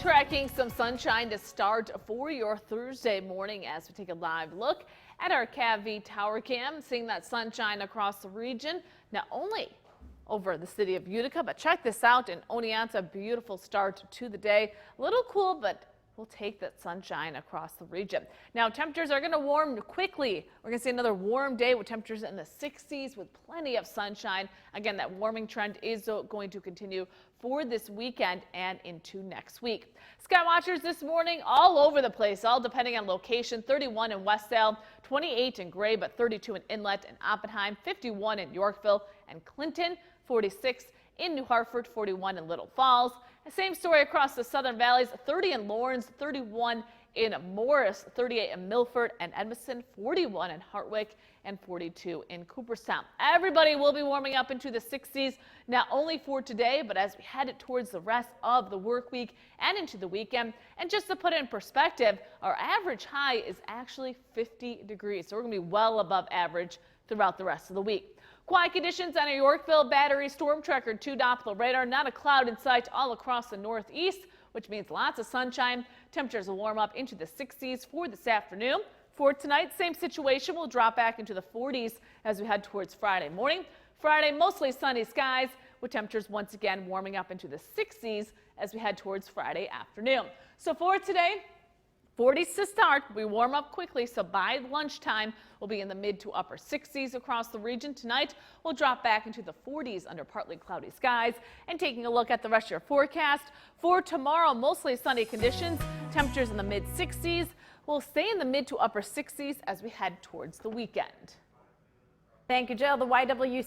Tracking some sunshine to start for your Thursday morning as we take a live look at our CAV Tower Cam, seeing that sunshine across the region, not only over the city of Utica, but check this out in Oneonta. Beautiful start to the day. A little cool, but we'll take that sunshine across the region. Now temperatures are going to warm quickly. We're going to see another warm day with temperatures in the 60s with plenty of sunshine. Again, that warming trend is going to continue for this weekend and into next week. Sky watchers this morning all over the place, all depending on location. 31 in Westdale, 28 in Gray, but 32 in Inlet and Oppenheim, 51 in Yorkville and Clinton, 46 in New Hartford, 41 in Little Falls. The same story across the southern valleys, 30 in Lawrence, 31 in Morris, 38 in Milford and Edmondson, 41 in Hartwick and 42 in Cooperstown. Everybody will be warming up into the 60s, not only for today, but as we head towards the rest of the work week and into the weekend. And just to put it in perspective, our average high is actually 50 degrees. So we're going to be well above average throughout the rest of the week. Quiet conditions on our Yorkville Battery Storm Tracker 2 Doppler radar. Not a cloud in sight all across the northeast, which means lots of sunshine. Temperatures will warm up into the 60s for this afternoon. For tonight, same situation. We'll drop back into the 40s as we head towards Friday morning. Friday, mostly sunny skies with temperatures once again warming up into the 60s as we head towards Friday afternoon. So for today, 40s to start. We warm up quickly, so by lunchtime we'll be in the mid to upper 60s across the region. Tonight we'll drop back into the 40s under partly cloudy skies. And taking a look at the rest of your forecast for tomorrow, mostly sunny conditions. Temperatures in the mid 60s. We'll stay in the mid to upper 60s as we head towards the weekend. Thank you, Jill. The YWC